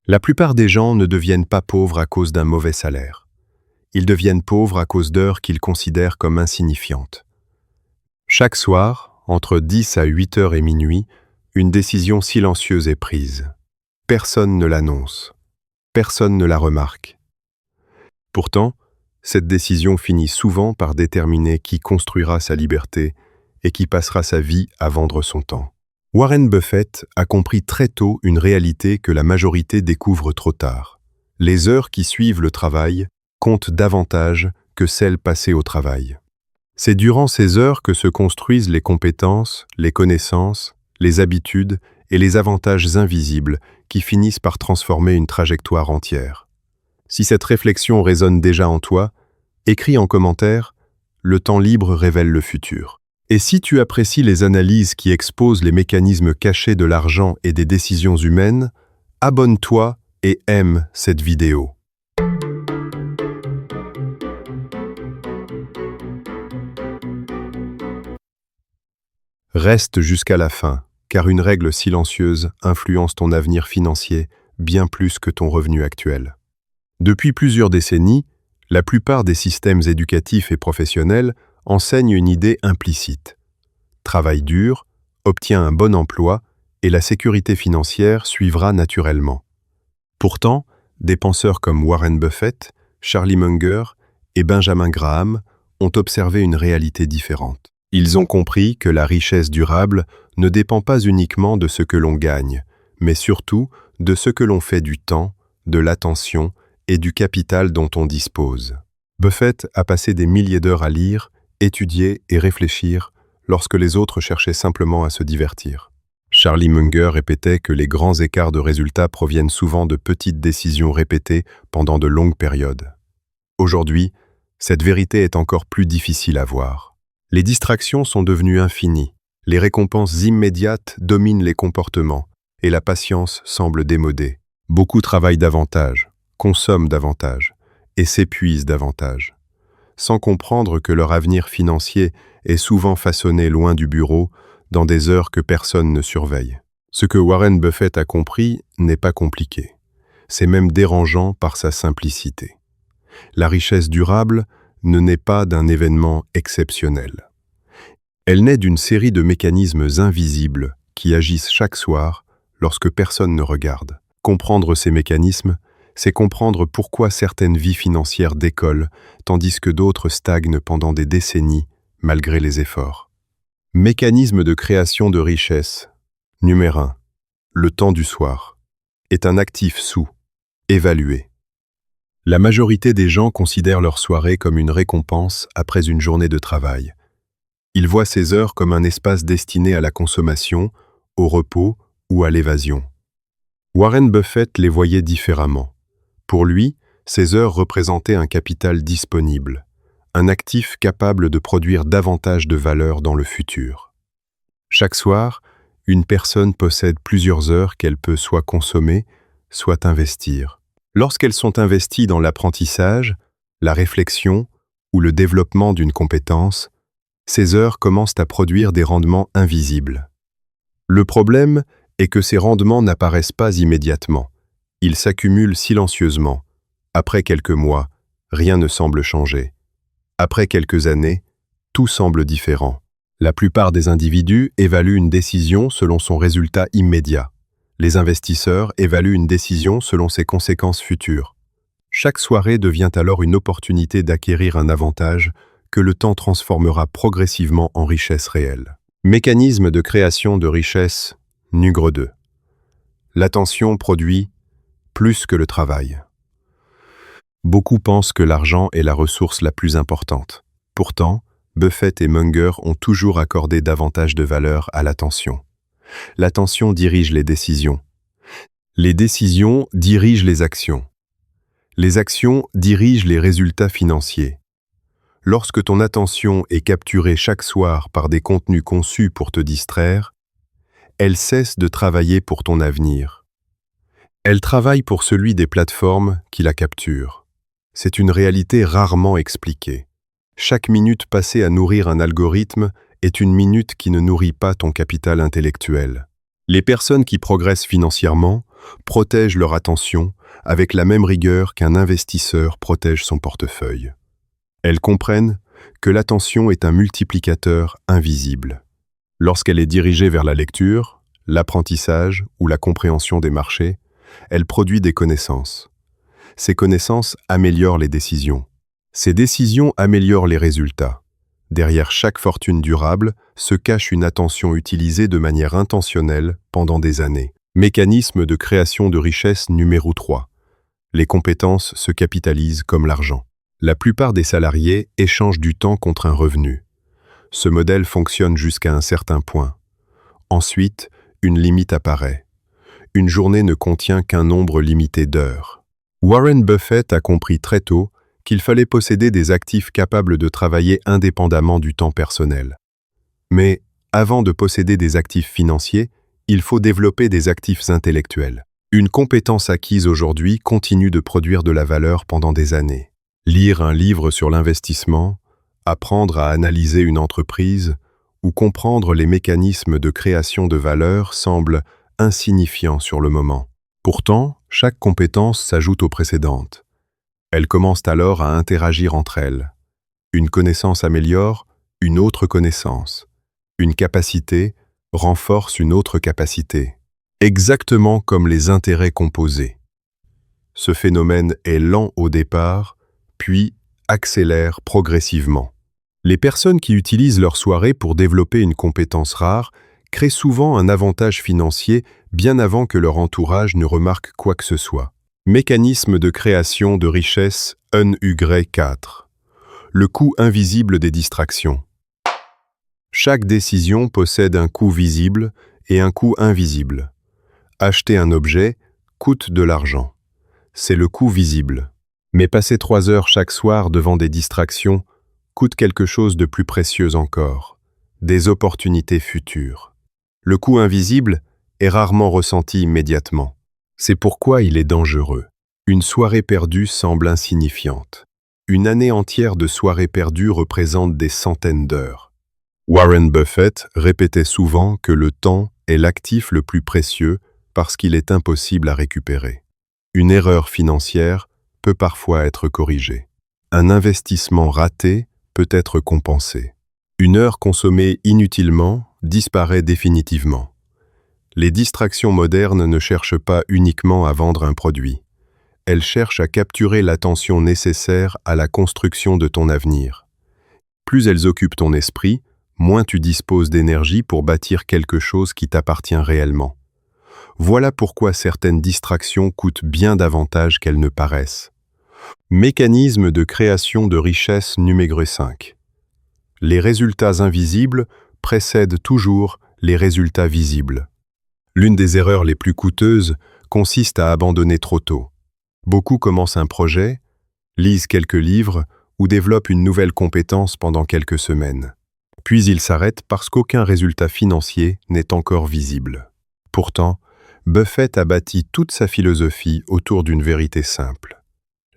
La plupart des gens ne deviennent pas pauvres à cause d'un mauvais salaire. Ils deviennent pauvres à cause d'heures qu'ils considèrent comme insignifiantes. Chaque soir, entre 10 à 8 heures et minuit, une décision silencieuse est prise. Personne ne l'annonce. Personne ne la remarque. Pourtant, cette décision finit souvent par déterminer qui construira sa liberté et qui passera sa vie à vendre son temps. Warren Buffett a compris très tôt une réalité que la majorité découvre trop tard. Les heures qui suivent le travail comptent davantage que celles passées au travail. C'est durant ces heures que se construisent les compétences, les connaissances, les habitudes et les avantages invisibles qui finissent par transformer une trajectoire entière. Si cette réflexion résonne déjà en toi, écris en commentaire « Le temps libre révèle le futur ». Et si tu apprécies les analyses qui exposent les mécanismes cachés de l'argent et des décisions humaines, abonne-toi et aime cette vidéo. Reste jusqu'à la fin, car une règle silencieuse influence ton avenir financier bien plus que ton revenu actuel. Depuis plusieurs décennies, la plupart des systèmes éducatifs et professionnels enseignent une idée implicite. Travaille dur, obtiens un bon emploi et la sécurité financière suivra naturellement. Pourtant, des penseurs comme Warren Buffett, Charlie Munger et Benjamin Graham ont observé une réalité différente. Ils ont compris que la richesse durable ne dépend pas uniquement de ce que l'on gagne, mais surtout de ce que l'on fait du temps, de l'attention et du capital dont on dispose. Buffett a passé des milliers d'heures à lire, étudier et réfléchir lorsque les autres cherchaient simplement à se divertir. Charlie Munger répétait que les grands écarts de résultats proviennent souvent de petites décisions répétées pendant de longues périodes. Aujourd'hui, cette vérité est encore plus difficile à voir. Les distractions sont devenues infinies, les récompenses immédiates dominent les comportements et la patience semble démodée. Beaucoup travaillent davantage, consomment davantage et s'épuisent davantage, sans comprendre que leur avenir financier est souvent façonné loin du bureau, dans des heures que personne ne surveille. Ce que Warren Buffett a compris n'est pas compliqué. C'est même dérangeant par sa simplicité. La richesse durable ne naît pas d'un événement exceptionnel. Elle naît d'une série de mécanismes invisibles qui agissent chaque soir lorsque personne ne regarde. Comprendre ces mécanismes, c'est comprendre pourquoi certaines vies financières décollent, tandis que d'autres stagnent pendant des décennies, malgré les efforts. Mécanisme de création de richesse. Numéro 1. Le temps du soir est un actif sous-évalué. La majorité des gens considèrent leur soirée comme une récompense après une journée de travail. Ils voient ces heures comme un espace destiné à la consommation, au repos ou à l'évasion. Warren Buffett les voyait différemment. Pour lui, ces heures représentaient un capital disponible, un actif capable de produire davantage de valeur dans le futur. Chaque soir, une personne possède plusieurs heures qu'elle peut soit consommer, soit investir. Lorsqu'elles sont investies dans l'apprentissage, la réflexion ou le développement d'une compétence, ces heures commencent à produire des rendements invisibles. Le problème est que ces rendements n'apparaissent pas immédiatement. Ils s'accumulent silencieusement. Après quelques mois, rien ne semble changer. Après quelques années, tout semble différent. La plupart des individus évaluent une décision selon son résultat immédiat. Les investisseurs évaluent une décision selon ses conséquences futures. Chaque soirée devient alors une opportunité d'acquérir un avantage que le temps transformera progressivement en richesse réelle. Mécanisme de création de richesse, numéro 2. L'attention produit plus que le travail. Beaucoup pensent que l'argent est la ressource la plus importante. Pourtant, Buffett et Munger ont toujours accordé davantage de valeur à l'attention. L'attention dirige les décisions. Les décisions dirigent les actions. Les actions dirigent les résultats financiers. Lorsque ton attention est capturée chaque soir par des contenus conçus pour te distraire, elle cesse de travailler pour ton avenir. Elle travaille pour celui des plateformes qui la capturent. C'est une réalité rarement expliquée. Chaque minute passée à nourrir un algorithme est une minute qui ne nourrit pas ton capital intellectuel. Les personnes qui progressent financièrement protègent leur attention avec la même rigueur qu'un investisseur protège son portefeuille. Elles comprennent que l'attention est un multiplicateur invisible. Lorsqu'elle est dirigée vers la lecture, l'apprentissage ou la compréhension des marchés, elle produit des connaissances. Ces connaissances améliorent les décisions. Ces décisions améliorent les résultats. Derrière chaque fortune durable se cache une attention utilisée de manière intentionnelle pendant des années. Mécanisme de création de richesse numéro 3. Les compétences se capitalisent comme l'argent. La plupart des salariés échangent du temps contre un revenu. Ce modèle fonctionne jusqu'à un certain point. Ensuite, une limite apparaît. Une journée ne contient qu'un nombre limité d'heures. Warren Buffett a compris très tôt qu'il fallait posséder des actifs capables de travailler indépendamment du temps personnel. Mais, avant de posséder des actifs financiers, il faut développer des actifs intellectuels. Une compétence acquise aujourd'hui continue de produire de la valeur pendant des années. Lire un livre sur l'investissement, apprendre à analyser une entreprise ou comprendre les mécanismes de création de valeur semblent insignifiants sur le moment. Pourtant, chaque compétence s'ajoute aux précédentes. Elles commencent alors à interagir entre elles. Une connaissance améliore une autre connaissance. Une capacité renforce une autre capacité. Exactement comme les intérêts composés. Ce phénomène est lent au départ, puis accélère progressivement. Les personnes qui utilisent leur soirée pour développer une compétence rare créent souvent un avantage financier bien avant que leur entourage ne remarque quoi que ce soit. Mécanisme de création de richesse NY4. Le coût invisible des distractions. Chaque décision possède un coût visible et un coût invisible. Acheter un objet coûte de l'argent. C'est le coût visible. Mais passer 3 heures chaque soir devant des distractions coûte quelque chose de plus précieux encore, des opportunités futures. Le coût invisible est rarement ressenti immédiatement. C'est pourquoi il est dangereux. Une soirée perdue semble insignifiante. Une année entière de soirées perdues représente des centaines d'heures. Warren Buffett répétait souvent que le temps est l'actif le plus précieux parce qu'il est impossible à récupérer. Une erreur financière peut parfois être corrigée. Un investissement raté peut être compensé. Une heure consommée inutilement disparaît définitivement. Les distractions modernes ne cherchent pas uniquement à vendre un produit. Elles cherchent à capturer l'attention nécessaire à la construction de ton avenir. Plus elles occupent ton esprit, moins tu disposes d'énergie pour bâtir quelque chose qui t'appartient réellement. Voilà pourquoi certaines distractions coûtent bien davantage qu'elles ne paraissent. Mécanisme de création de richesse numéro 5. Les résultats invisibles précèdent toujours les résultats visibles. L'une des erreurs les plus coûteuses consiste à abandonner trop tôt. Beaucoup commencent un projet, lisent quelques livres ou développent une nouvelle compétence pendant quelques semaines. Puis ils s'arrêtent parce qu'aucun résultat financier n'est encore visible. Pourtant, Buffett a bâti toute sa philosophie autour d'une vérité simple.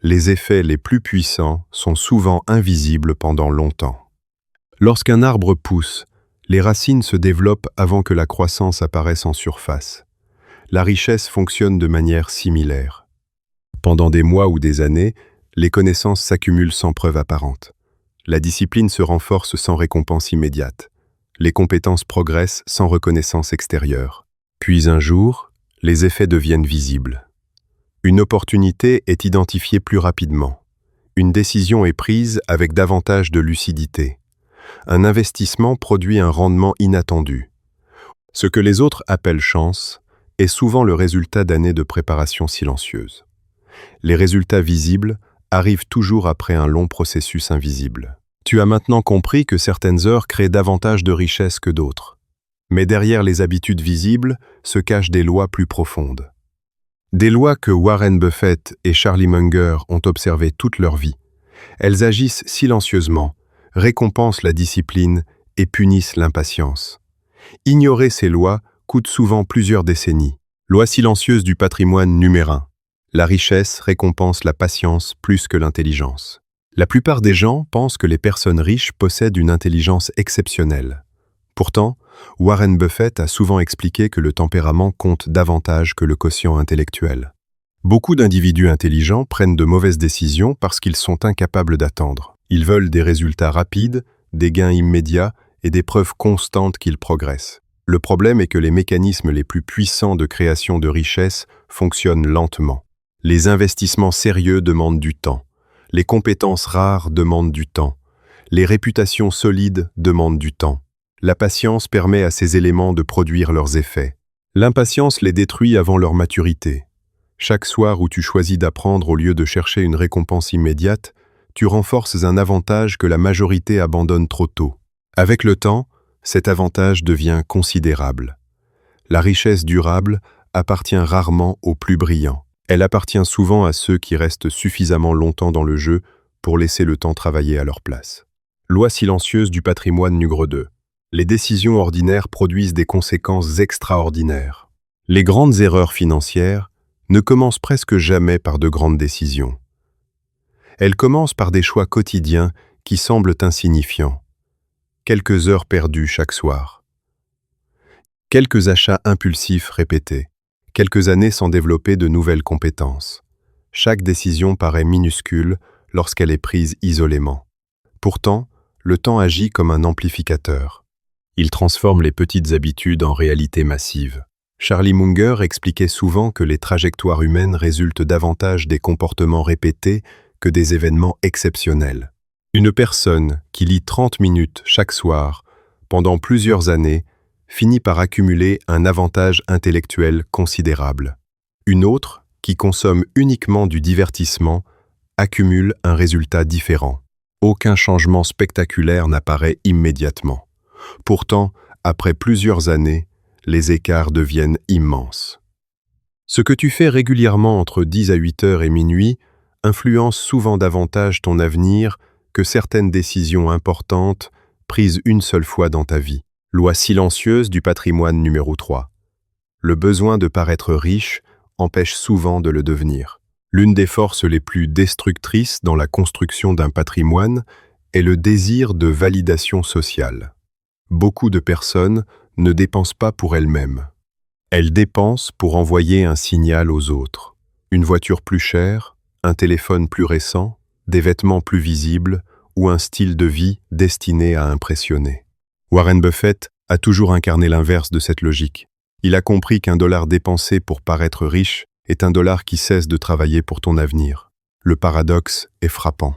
Les effets les plus puissants sont souvent invisibles pendant longtemps. Lorsqu'un arbre pousse, les racines se développent avant que la croissance apparaisse en surface. La richesse fonctionne de manière similaire. Pendant des mois ou des années, les connaissances s'accumulent sans preuve apparente. La discipline se renforce sans récompense immédiate. Les compétences progressent sans reconnaissance extérieure. Puis un jour, les effets deviennent visibles. Une opportunité est identifiée plus rapidement. Une décision est prise avec davantage de lucidité. Un investissement produit un rendement inattendu. Ce que les autres appellent chance est souvent le résultat d'années de préparation silencieuse. Les résultats visibles arrivent toujours après un long processus invisible. Tu as maintenant compris que certaines heures créent davantage de richesse que d'autres. Mais derrière les habitudes visibles se cachent des lois plus profondes. Des lois que Warren Buffett et Charlie Munger ont observées toute leur vie. Elles agissent silencieusement, récompensent la discipline et punissent l'impatience. Ignorer ces lois coûte souvent plusieurs décennies. Loi silencieuse du patrimoine numéro 1. La richesse récompense la patience plus que l'intelligence. La plupart des gens pensent que les personnes riches possèdent une intelligence exceptionnelle. Pourtant, Warren Buffett a souvent expliqué que le tempérament compte davantage que le quotient intellectuel. Beaucoup d'individus intelligents prennent de mauvaises décisions parce qu'ils sont incapables d'attendre. Ils veulent des résultats rapides, des gains immédiats et des preuves constantes qu'ils progressent. Le problème est que les mécanismes les plus puissants de création de richesse fonctionnent lentement. Les investissements sérieux demandent du temps. Les compétences rares demandent du temps. Les réputations solides demandent du temps. La patience permet à ces éléments de produire leurs effets. L'impatience les détruit avant leur maturité. Chaque soir où tu choisis d'apprendre au lieu de chercher une récompense immédiate, tu renforces un avantage que la majorité abandonne trop tôt. Avec le temps, cet avantage devient considérable. La richesse durable appartient rarement aux plus brillants. Elle appartient souvent à ceux qui restent suffisamment longtemps dans le jeu pour laisser le temps travailler à leur place. Loi silencieuse du patrimoine numéro 2. Les décisions ordinaires produisent des conséquences extraordinaires. Les grandes erreurs financières ne commencent presque jamais par de grandes décisions. Elles commencent par des choix quotidiens qui semblent insignifiants. Quelques heures perdues chaque soir. Quelques achats impulsifs répétés. Quelques années sans développer de nouvelles compétences. Chaque décision paraît minuscule lorsqu'elle est prise isolément. Pourtant, le temps agit comme un amplificateur. Il transforme les petites habitudes en réalité massive. Charlie Munger expliquait souvent que les trajectoires humaines résultent davantage des comportements répétés que des événements exceptionnels. Une personne qui lit 30 minutes chaque soir, pendant plusieurs années, finit par accumuler un avantage intellectuel considérable. Une autre, qui consomme uniquement du divertissement, accumule un résultat différent. Aucun changement spectaculaire n'apparaît immédiatement. Pourtant, après plusieurs années, les écarts deviennent immenses. Ce que tu fais régulièrement entre 10 à 8 heures et minuit influence souvent davantage ton avenir que certaines décisions importantes prises une seule fois dans ta vie. Loi silencieuse du patrimoine numéro 3. Le besoin de paraître riche empêche souvent de le devenir. L'une des forces les plus destructrices dans la construction d'un patrimoine est le désir de validation sociale. Beaucoup de personnes ne dépensent pas pour elles-mêmes. Elles dépensent pour envoyer un signal aux autres. Une voiture plus chère, un téléphone plus récent, des vêtements plus visibles ou un style de vie destiné à impressionner. Warren Buffett a toujours incarné l'inverse de cette logique. Il a compris qu'un dollar dépensé pour paraître riche est un dollar qui cesse de travailler pour ton avenir. Le paradoxe est frappant.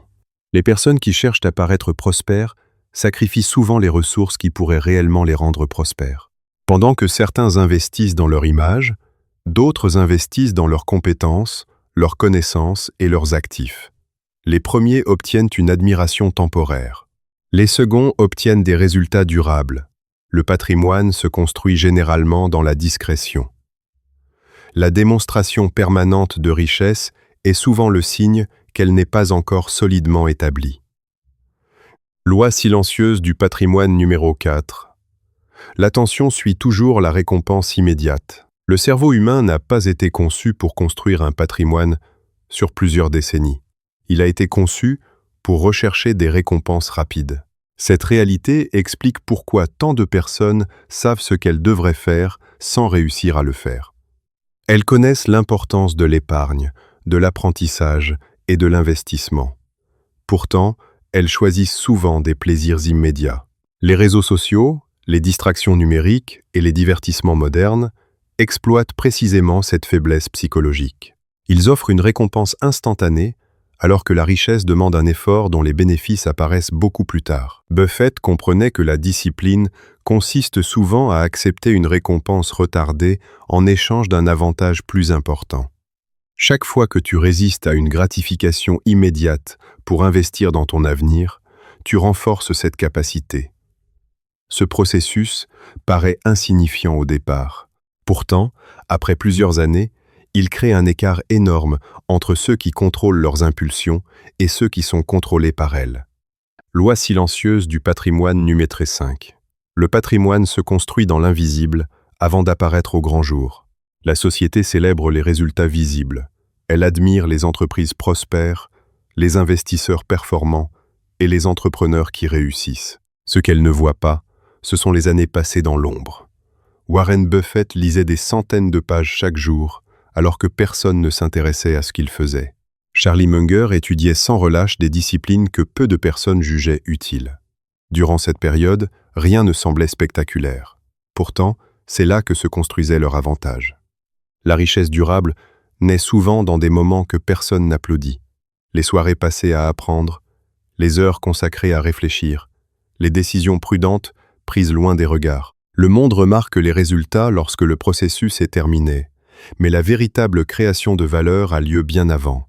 Les personnes qui cherchent à paraître prospères sacrifient souvent les ressources qui pourraient réellement les rendre prospères. Pendant que certains investissent dans leur image, d'autres investissent dans leurs compétences, leurs connaissances et leurs actifs. Les premiers obtiennent une admiration temporaire. Les seconds obtiennent des résultats durables. Le patrimoine se construit généralement dans la discrétion. La démonstration permanente de richesse est souvent le signe qu'elle n'est pas encore solidement établie. Loi silencieuse du patrimoine numéro 4. L'attention suit toujours la récompense immédiate. Le cerveau humain n'a pas été conçu pour construire un patrimoine sur plusieurs décennies. Il a été conçu pour rechercher des récompenses rapides. Cette réalité explique pourquoi tant de personnes savent ce qu'elles devraient faire sans réussir à le faire. Elles connaissent l'importance de l'épargne, de l'apprentissage et de l'investissement. Pourtant, elles choisissent souvent des plaisirs immédiats. Les réseaux sociaux, les distractions numériques et les divertissements modernes exploitent précisément cette faiblesse psychologique. Ils offrent une récompense instantanée alors que la richesse demande un effort dont les bénéfices apparaissent beaucoup plus tard. Buffett comprenait que la discipline consiste souvent à accepter une récompense retardée en échange d'un avantage plus important. Chaque fois que tu résistes à une gratification immédiate pour investir dans ton avenir, tu renforces cette capacité. Ce processus paraît insignifiant au départ. Pourtant, après plusieurs années, il crée un écart énorme entre ceux qui contrôlent leurs impulsions et ceux qui sont contrôlés par elles. Loi silencieuse du patrimoine numéro 5. Le patrimoine se construit dans l'invisible avant d'apparaître au grand jour. La société célèbre les résultats visibles. Elle admire les entreprises prospères, les investisseurs performants et les entrepreneurs qui réussissent. Ce qu'elle ne voit pas, ce sont les années passées dans l'ombre. Warren Buffett lisait des centaines de pages chaque jour, alors que personne ne s'intéressait à ce qu'il faisait. Charlie Munger étudiait sans relâche des disciplines que peu de personnes jugeaient utiles. Durant cette période, rien ne semblait spectaculaire. Pourtant, c'est là que se construisait leur avantage. La richesse durable naît souvent dans des moments que personne n'applaudit. Les soirées passées à apprendre, les heures consacrées à réfléchir, les décisions prudentes prises loin des regards. Le monde remarque les résultats lorsque le processus est terminé, mais la véritable création de valeur a lieu bien avant.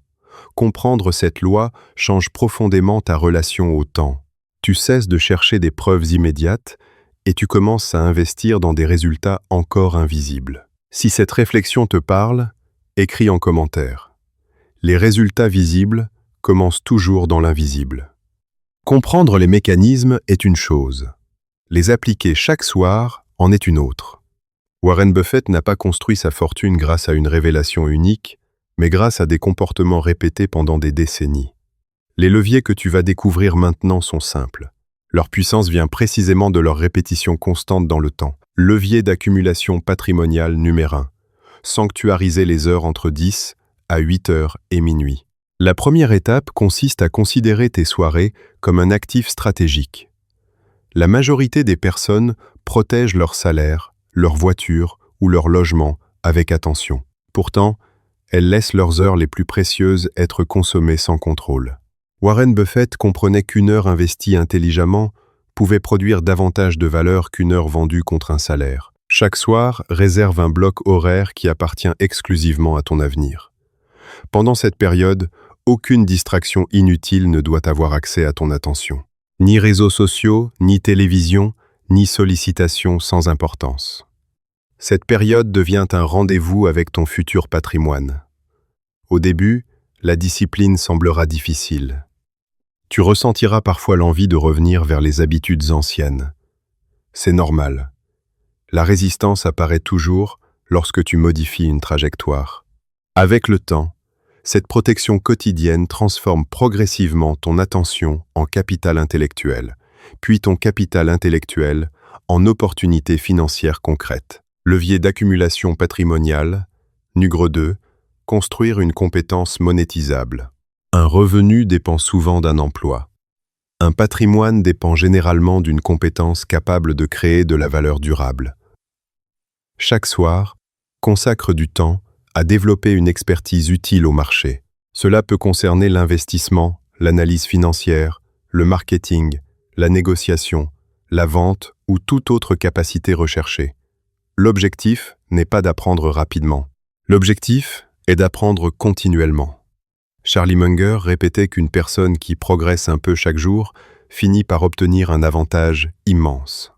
Comprendre cette loi change profondément ta relation au temps. Tu cesses de chercher des preuves immédiates et tu commences à investir dans des résultats encore invisibles. Si cette réflexion te parle, écris en commentaire. Les résultats visibles commencent toujours dans l'invisible. Comprendre les mécanismes est une chose. Les appliquer chaque soir en est une autre. Warren Buffett n'a pas construit sa fortune grâce à une révélation unique, mais grâce à des comportements répétés pendant des décennies. Les leviers que tu vas découvrir maintenant sont simples. Leur puissance vient précisément de leur répétition constante dans le temps. Levier d'accumulation patrimoniale numéro 1. Sanctuariser les heures entre 10 à 8 heures et minuit. La première étape consiste à considérer tes soirées comme un actif stratégique. La majorité des personnes protègent leur salaire, leur voiture ou leur logement avec attention. Pourtant, elles laissent leurs heures les plus précieuses être consommées sans contrôle. Warren Buffett comprenait qu'une heure investie intelligemment pouvait produire davantage de valeur qu'une heure vendue contre un salaire. Chaque soir, réserve un bloc horaire qui appartient exclusivement à ton avenir. Pendant cette période, aucune distraction inutile ne doit avoir accès à ton attention. Ni réseaux sociaux, ni télévision, ni sollicitations sans importance. Cette période devient un rendez-vous avec ton futur patrimoine. Au début, la discipline semblera difficile. Tu ressentiras parfois l'envie de revenir vers les habitudes anciennes. C'est normal. La résistance apparaît toujours lorsque tu modifies une trajectoire. Avec le temps, cette protection quotidienne transforme progressivement ton attention en capital intellectuel, puis ton capital intellectuel en opportunités financières concrètes. Levier d'accumulation patrimoniale, numéro 2, construire une compétence monétisable. Un revenu dépend souvent d'un emploi. Un patrimoine dépend généralement d'une compétence capable de créer de la valeur durable. Chaque soir, consacre du temps à développer une expertise utile au marché. Cela peut concerner l'investissement, l'analyse financière, le marketing, la négociation, la vente ou toute autre capacité recherchée. L'objectif n'est pas d'apprendre rapidement. L'objectif est d'apprendre continuellement. Charlie Munger répétait qu'une personne qui progresse un peu chaque jour finit par obtenir un avantage immense.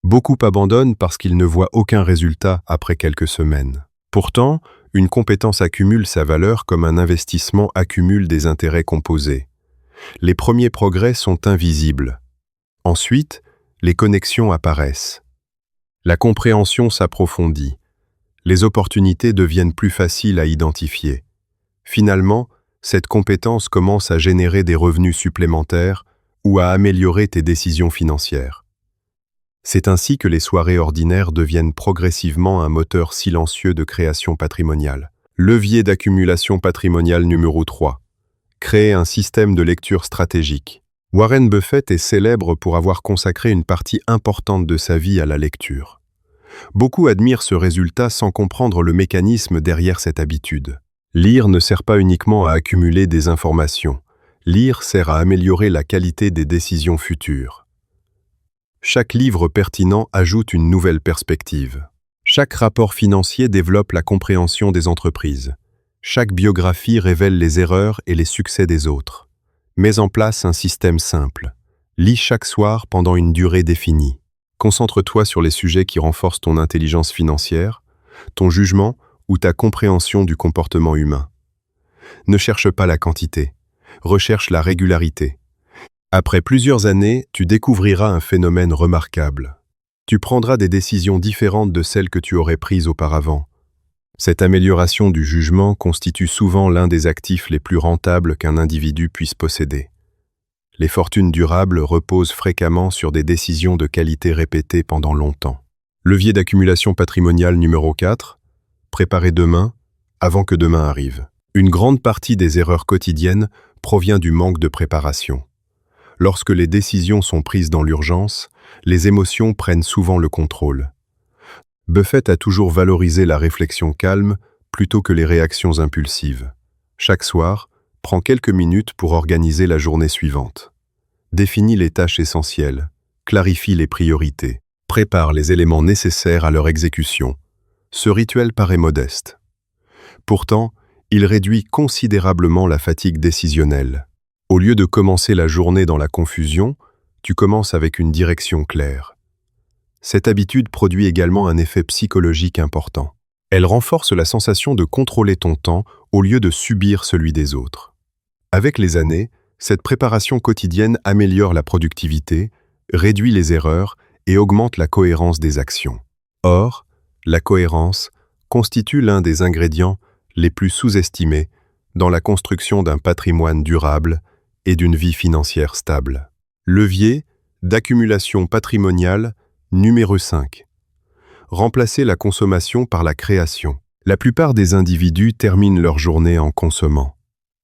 Beaucoup abandonnent parce qu'ils ne voient aucun résultat après quelques semaines. Pourtant, une compétence accumule sa valeur comme un investissement accumule des intérêts composés. Les premiers progrès sont invisibles. Ensuite, les connexions apparaissent. La compréhension s'approfondit. Les opportunités deviennent plus faciles à identifier. Finalement, cette compétence commence à générer des revenus supplémentaires ou à améliorer tes décisions financières. C'est ainsi que les soirées ordinaires deviennent progressivement un moteur silencieux de création patrimoniale. Levier d'accumulation patrimoniale numéro 3. Créer un système de lecture stratégique. Warren Buffett est célèbre pour avoir consacré une partie importante de sa vie à la lecture. Beaucoup admirent ce résultat sans comprendre le mécanisme derrière cette habitude. Lire ne sert pas uniquement à accumuler des informations. Lire sert à améliorer la qualité des décisions futures. Chaque livre pertinent ajoute une nouvelle perspective. Chaque rapport financier développe la compréhension des entreprises. Chaque biographie révèle les erreurs et les succès des autres. Mets en place un système simple. Lis chaque soir pendant une durée définie. Concentre-toi sur les sujets qui renforcent ton intelligence financière, ton jugement ou ta compréhension du comportement humain. Ne cherche pas la quantité, recherche la régularité. Après plusieurs années, tu découvriras un phénomène remarquable. Tu prendras des décisions différentes de celles que tu aurais prises auparavant. Cette amélioration du jugement constitue souvent l'un des actifs les plus rentables qu'un individu puisse posséder. Les fortunes durables reposent fréquemment sur des décisions de qualité répétées pendant longtemps. Levier d'accumulation patrimoniale numéro 4. Préparer demain avant que demain arrive. Une grande partie des erreurs quotidiennes provient du manque de préparation. Lorsque les décisions sont prises dans l'urgence, les émotions prennent souvent le contrôle. Buffett a toujours valorisé la réflexion calme plutôt que les réactions impulsives. Chaque soir, prends quelques minutes pour organiser la journée suivante. Définis les tâches essentielles, clarifie les priorités, prépare les éléments nécessaires à leur exécution. Ce rituel paraît modeste. Pourtant, il réduit considérablement la fatigue décisionnelle. Au lieu de commencer la journée dans la confusion, tu commences avec une direction claire. Cette habitude produit également un effet psychologique important. Elle renforce la sensation de contrôler ton temps au lieu de subir celui des autres. Avec les années, cette préparation quotidienne améliore la productivité, réduit les erreurs et augmente la cohérence des actions. Or, la cohérence constitue l'un des ingrédients les plus sous-estimés dans la construction d'un patrimoine durable et d'une vie financière stable. Levier d'accumulation patrimoniale numéro 5. Remplacer la consommation par la création. La plupart des individus terminent leur journée en consommant.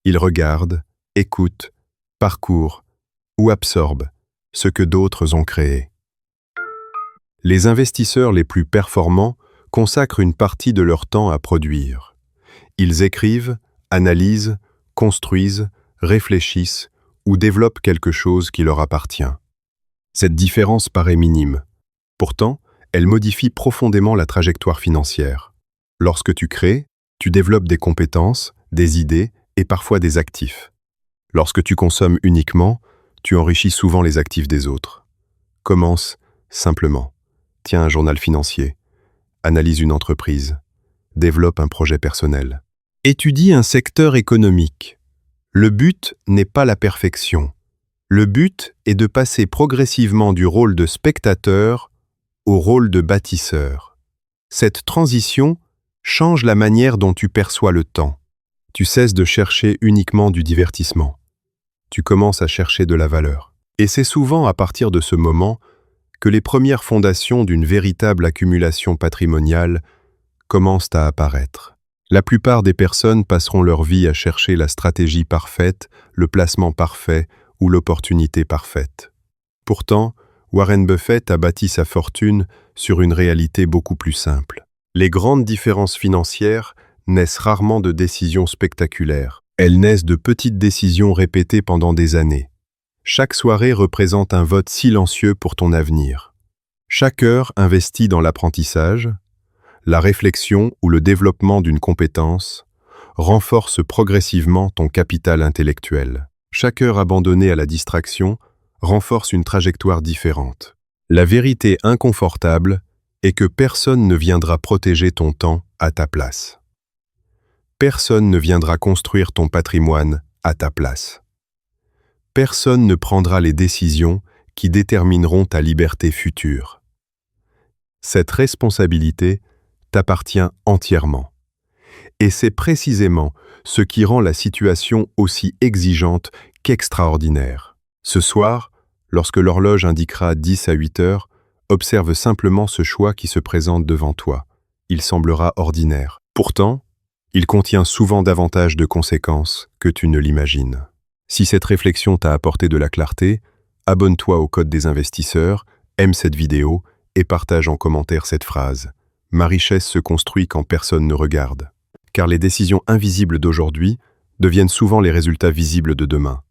Ils regardent, écoutent, parcourent ou absorbent ce que d'autres ont créé. Les investisseurs les plus performants consacrent une partie de leur temps à produire. Ils écrivent, analysent, construisent, réfléchissent ou développent quelque chose qui leur appartient. Cette différence paraît minime. Pourtant, elle modifie profondément la trajectoire financière. Lorsque tu crées, tu développes des compétences, des idées et parfois des actifs. Lorsque tu consommes uniquement, tu enrichis souvent les actifs des autres. Commence simplement. Tiens un journal financier. Analyse une entreprise. Développe un projet personnel. Étudie un secteur économique. Le but n'est pas la perfection. Le but est de passer progressivement du rôle de spectateur au rôle de bâtisseur. Cette transition change la manière dont tu perçois le temps. Tu cesses de chercher uniquement du divertissement. Tu commences à chercher de la valeur. Et c'est souvent à partir de ce moment que les premières fondations d'une véritable accumulation patrimoniale commencent à apparaître. La plupart des personnes passeront leur vie à chercher la stratégie parfaite, le placement parfait ou l'opportunité parfaite. Pourtant, Warren Buffett a bâti sa fortune sur une réalité beaucoup plus simple. Les grandes différences financières naissent rarement de décisions spectaculaires. Elles naissent de petites décisions répétées pendant des années. Chaque soirée représente un vote silencieux pour ton avenir. Chaque heure investie dans l'apprentissage, la réflexion ou le développement d'une compétence renforce progressivement ton capital intellectuel. Chaque heure abandonnée à la distraction renforce une trajectoire différente. La vérité inconfortable est que personne ne viendra protéger ton temps à ta place. Personne ne viendra construire ton patrimoine à ta place. Personne ne prendra les décisions qui détermineront ta liberté future. Cette responsabilité t'appartient entièrement. Et c'est précisément ce qui rend la situation aussi exigeante qu'extraordinaire. Ce soir, lorsque l'horloge indiquera 10 à 8 heures, observe simplement ce choix qui se présente devant toi. Il semblera ordinaire. Pourtant, il contient souvent davantage de conséquences que tu ne l'imagines. Si cette réflexion t'a apporté de la clarté, abonne-toi au Code des investisseurs, aime cette vidéo et partage en commentaire cette phrase. Ma richesse se construit quand personne ne regarde. Car les décisions invisibles d'aujourd'hui deviennent souvent les résultats visibles de demain.